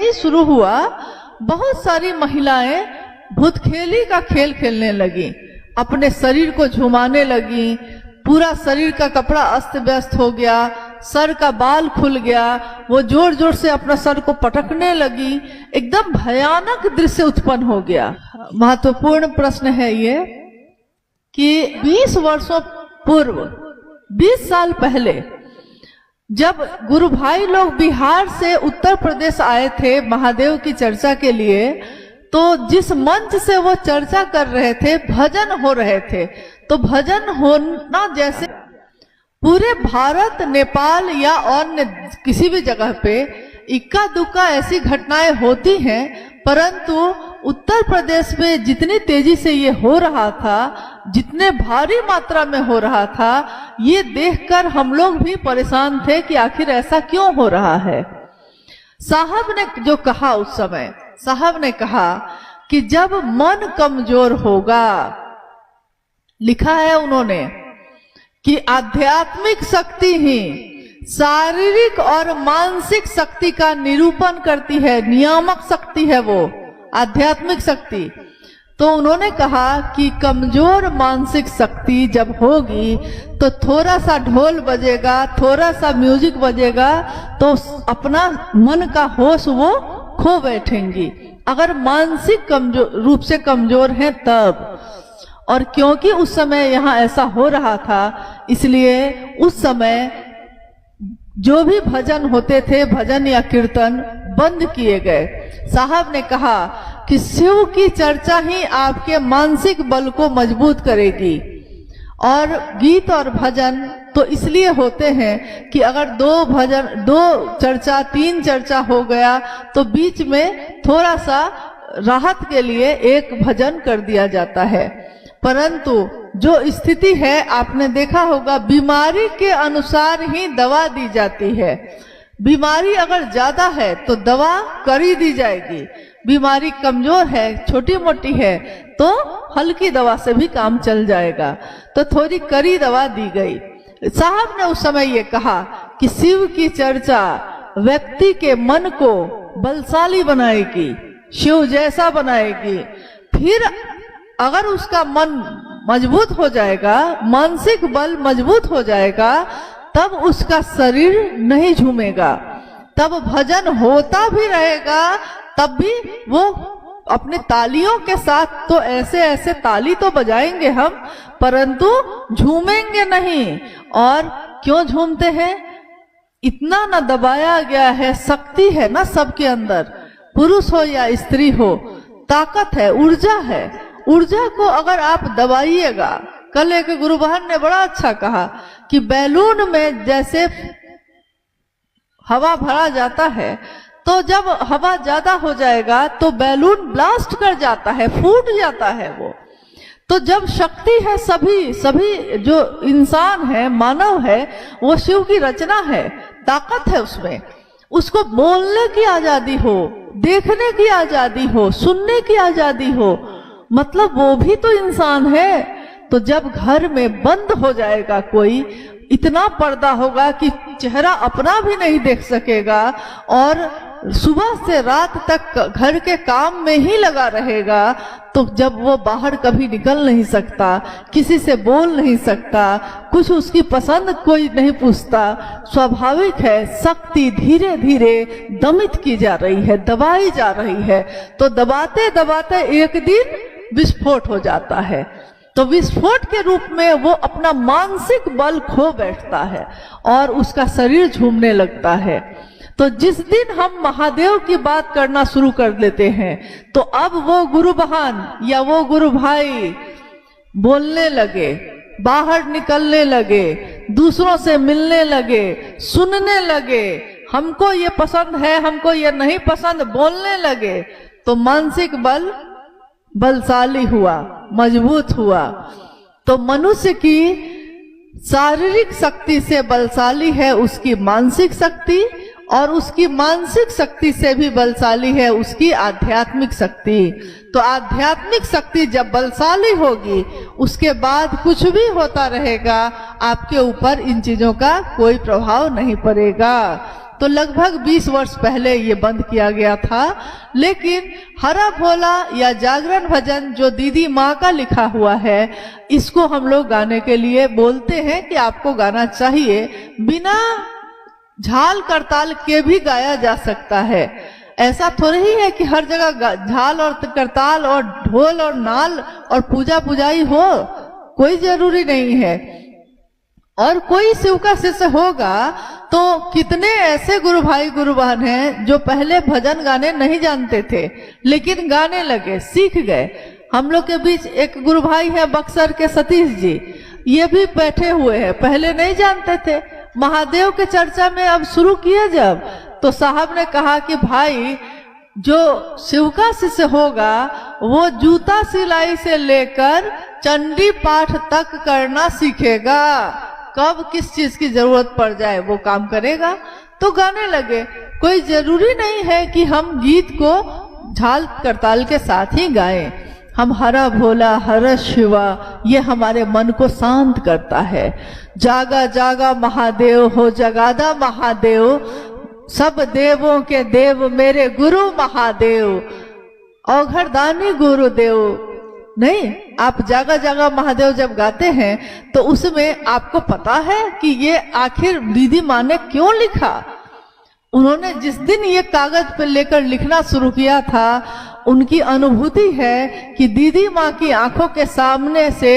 ही शुरू हुआ, बहुत सारी महिलाएं भूतखेली का खेल खेलने लगी, अपने शरीर को झुमाने लगी, पूरा शरीर का कपड़ा अस्त व्यस्त हो गया, सर का बाल खुल गया, वो जोर जोर से अपना सर को पटकने लगी, एकदम भयानक दृश्य उत्पन्न हो गया। महत्वपूर्ण प्रश्न है ये कि 20 वर्षों पूर्व, 20 साल पहले जब गुरु भाई लोग बिहार से उत्तर प्रदेश आए थे महादेव की चर्चा के लिए, तो जिस मंच से वो चर्चा कर रहे थे, भजन हो रहे थे, तो भजन होना जैसे पूरे भारत, नेपाल या अन्य किसी भी जगह पे इक्का दुक्का ऐसी घटनाएं होती हैं, परंतु उत्तर प्रदेश में जितनी तेजी से ये हो रहा था, जितने भारी मात्रा में हो रहा था, ये देखकर हम लोग भी परेशान थे कि आखिर ऐसा क्यों हो रहा है। साहब ने जो कहा उस समय, साहब ने कहा कि जब मन कमजोर होगा, लिखा है उन्होंने कि आध्यात्मिक शक्ति ही शारीरिक और मानसिक शक्ति का निरूपण करती है, नियामक शक्ति है वो आध्यात्मिक शक्ति। तो उन्होंने कहा कि कमजोर मानसिक शक्ति जब होगी तो थोड़ा सा ढोल बजेगा, थोड़ा सा म्यूजिक बजेगा, तो अपना मन का होश वो खो बैठेंगी, अगर मानसिक रूप से कमजोर हैं तब। और क्योंकि उस समय यहाँ ऐसा हो रहा था, इसलिए उस समय जो भी भजन होते थे, भजन या कीर्तन बंद किए गए। साहब ने कहा कि शिव की चर्चा ही आपके मानसिक बल को मजबूत करेगी, और गीत और भजन तो इसलिए होते हैं कि अगर दो चर्चा, 3 चर्चा हो गया तो बीच में थोड़ा सा राहत के लिए एक भजन कर दिया जाता है। परंतु जो स्थिति है, आपने देखा होगा, बीमारी के अनुसार ही दवा दी जाती है। बीमारी अगर ज्यादा है तो दवा करी दी जाएगी, बीमारी कमजोर है, छोटी मोटी है, तो हल्की दवा से भी काम चल जाएगा, तो थोड़ी कड़ी दवा दी गई। साहब ने उस समय ये कहा कि शिव की चर्चा व्यक्ति के मन को बलशाली बनाएगी, शिव जैसा बनाएगी। फिर अगर उसका मन मजबूत हो जाएगा, मानसिक बल मजबूत हो जाएगा, तब उसका शरीर नहीं झूमेगा, तब भजन होता भी रहेगा, तब भी वो अपने तालियों के साथ तो ऐसे ऐसे ताली तो बजाएंगे हम, परंतु झूमेंगे नहीं। और क्यों झूमते हैं? इतना न दबाया गया है, शक्ति है ना सबके अंदर, पुरुष हो या स्त्री हो, ताकत है, ऊर्जा है। ऊर्जा को अगर आप दबाइएगा, कल एक गुरु बहन ने बड़ा अच्छा कहा कि बैलून में जैसे हवा भरा जाता है, तो जब हवा ज्यादा हो जाएगा तो बैलून ब्लास्ट कर जाता है, फूट जाता है वो। तो जब शक्ति है, सभी जो इंसान है, मानव है, वो शिव की रचना है, ताकत है उसमें, उसको बोलने की आजादी हो, देखने की आजादी हो, सुनने की आजादी हो, मतलब वो भी तो इंसान है। तो जब घर में बंद हो जाएगा कोई, इतना पर्दा होगा कि चेहरा अपना भी नहीं देख सकेगा, और सुबह से रात तक घर के काम में ही लगा रहेगा, तो जब वो बाहर कभी निकल नहीं सकता, किसी से बोल नहीं सकता, कुछ उसकी पसंद कोई नहीं पूछता, स्वाभाविक है शक्ति धीरे धीरे दमित की जा रही है, दबाई जा रही है। तो दबाते दबाते एक दिन विस्फोट हो जाता है, तो विस्फोट के रूप में वो अपना मानसिक बल खो बैठता है और उसका शरीर झूमने लगता है। तो जिस दिन हम महादेव की बात करना शुरू कर देते हैं, तो अब वो गुरु बहन या वो गुरु भाई बोलने लगे, बाहर निकलने लगे, दूसरों से मिलने लगे, सुनने लगे, हमको ये पसंद है, हमको ये नहीं पसंद, बोलने लगे, तो मानसिक बल बलशाली हुआ, मजबूत हुआ। तो मनुष्य की शारीरिक शक्ति से बलशाली है उसकी मानसिक शक्ति, और उसकी मानसिक शक्ति से भी बलशाली है उसकी आध्यात्मिक शक्ति। तो आध्यात्मिक शक्ति जब बलशाली होगी, उसके बाद कुछ भी होता रहेगा, आपके ऊपर इन चीजों का कोई प्रभाव नहीं पड़ेगा। तो लगभग 20 वर्ष पहले ये बंद किया गया था। लेकिन हरा भोला या जागरण भजन जो दीदी माँ का लिखा हुआ है, इसको हम लोग गाने के लिए बोलते हैं कि आपको गाना चाहिए। बिना झाल करताल के भी गाया जा सकता है। ऐसा थोड़ी ही है कि हर जगह झाल और करताल और ढोल और नाल और पूजा पुजाई हो, कोई जरूरी नहीं है। और कोई शिव का शिष्य होगा तो कितने ऐसे गुरु भाई गुरु बहन हैं जो पहले भजन गाने नहीं जानते थे, लेकिन गाने लगे, सीख गए। हम लोग के बीच एक गुरु भाई है बक्सर के सतीश जी, ये भी बैठे हुए हैं, पहले नहीं जानते थे। महादेव के चर्चा में अब शुरू किया जब, तो साहब ने कहा कि भाई जो शिव का शिष्य होगा वो जूता सिलाई से लेकर चंडी पाठ तक करना सीखेगा। कब किस चीज की जरूरत पड़ जाए वो काम करेगा। तो गाने लगे। कोई जरूरी नहीं है कि हम गीत को झाल करताल के साथ ही गाएं। हम हरा भोला हर शिवा, ये हमारे मन को शांत करता है। जागा जागा महादेव हो जगादा महादेव, सब देवों के देव मेरे गुरु महादेव, औघड़दानी गुरुदेव। नहीं, आप जागा जागा महादेव जब गाते हैं तो उसमें आपको पता है कि ये आखिर दीदी माँ ने क्यों लिखा। उन्होंने जिस दिन ये कागज पे लेकर लिखना शुरू किया था, उनकी अनुभूति है कि दीदी माँ की आंखों के सामने से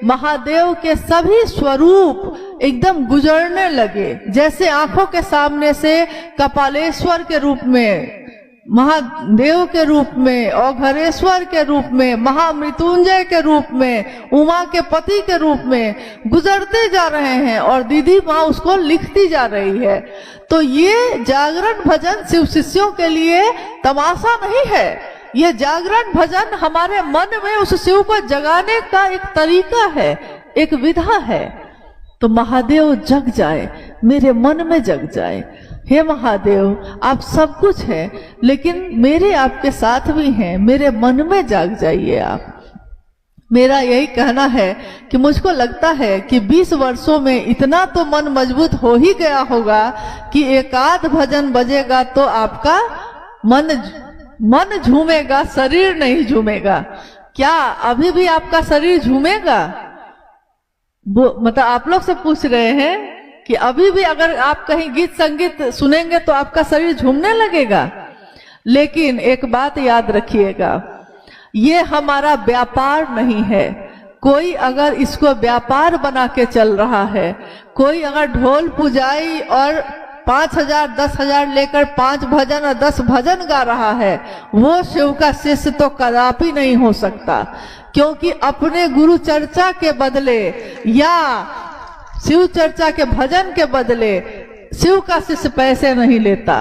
महादेव के सभी स्वरूप एकदम गुजरने लगे। जैसे आंखों के सामने से कपालेश्वर के रूप में, महादेव के रूप में, औघरेश्वर के रूप में, महामृत्युंजय के रूप में, उमा के पति के रूप में गुजरते जा रहे हैं और दीदी माँ उसको लिखती जा रही है। तो ये जागरण भजन शिव शिष्यों के लिए तमाशा नहीं है, ये जागरण भजन हमारे मन में उस शिव को जगाने का एक तरीका है, एक विधा है। तो महादेव जग जाए, मेरे मन में जग जाए। हे महादेव, आप सब कुछ है, लेकिन मेरे आपके साथ भी हैं, मेरे मन में जाग जाइए आप। मेरा यही कहना है कि मुझको लगता है कि 20 वर्षों में इतना तो मन मजबूत हो ही गया होगा कि एकाध भजन बजेगा तो आपका मन झूमेगा, शरीर नहीं झूमेगा। क्या अभी भी आपका शरीर झूमेगा? मतलब आप लोग से पूछ रहे हैं कि अभी भी अगर आप कहीं गीत संगीत सुनेंगे तो आपका शरीर झूमने लगेगा। लेकिन एक बात याद रखिएगा, ये हमारा व्यापार नहीं है। कोई अगर इसको व्यापार बना के चल रहा है, कोई अगर ढोल पुजाई और 5,000 10,000 लेकर 5 भजन और 10 भजन गा रहा है, वो शिव का शिष्य तो कदापि नहीं हो सकता। क्योंकि अपने गुरु चर्चा के बदले या शिव चर्चा के भजन के बदले शिव का शिष्य पैसे नहीं लेता।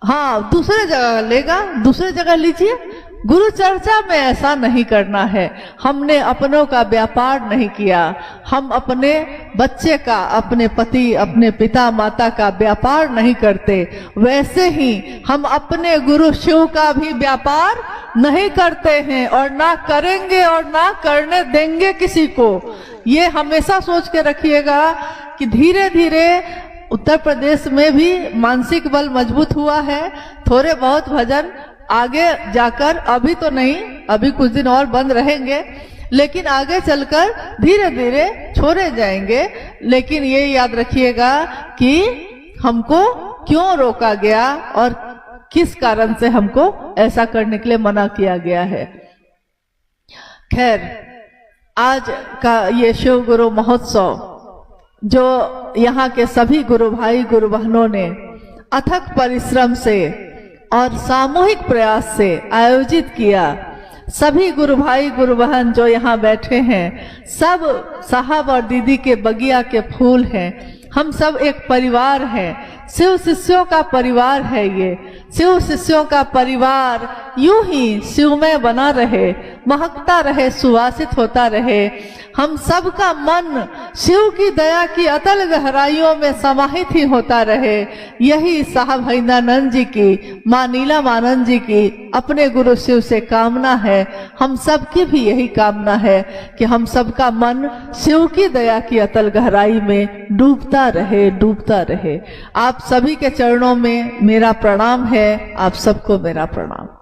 हाँ, दूसरे जगह लेगा, दूसरे जगह लीजिए। गुरु चर्चा में ऐसा नहीं करना है। हमने अपनों का व्यापार नहीं किया, हम अपने बच्चे का, अपने पति, अपने पिता माता का व्यापार नहीं करते। वैसे ही हम अपने गुरु शिव का भी व्यापार नहीं करते हैं और ना करेंगे और ना करने देंगे किसी को। ये हमेशा सोच के रखिएगा कि धीरे धीरे उत्तर प्रदेश में भी मानसिक बल मजबूत हुआ है। थोड़े बहुत भजन आगे जाकर, अभी तो नहीं, अभी कुछ दिन और बंद रहेंगे, लेकिन आगे चलकर धीरे धीरे छोड़े जाएंगे। लेकिन ये याद रखिएगा कि हमको क्यों रोका गया और किस कारण से हमको ऐसा करने के लिए मना किया गया है। खैर, आज का ये शिव गुरु महोत्सव जो यहाँ के सभी गुरु भाई गुरु बहनों ने अथक परिश्रम से और सामूहिक प्रयास से आयोजित किया, सभी गुरु भाई गुरु बहन जो यहाँ बैठे हैं, सब साहब और दीदी के बगिया के फूल हैं। हम सब एक परिवार हैं, शिव शिष्यों का परिवार है। ये शिव शिष्यों का परिवार यूं ही शिवमय बना रहे महकता रहे, सुवासित होता रहे। हम सबका मन शिव की दया की अतल गहराइयों में समाहित ही होता रहे। यही साहब हिंदानंद जी की, माँ नीलमानंद जी की अपने गुरु शिव से कामना है। हम सबकी भी यही कामना है कि हम सबका मन शिव की दया की अतल गहराई में डूबता रहे, डूबता रहे। आप सभी के चरणों में मेरा प्रणाम है। आप सबको मेरा प्रणाम।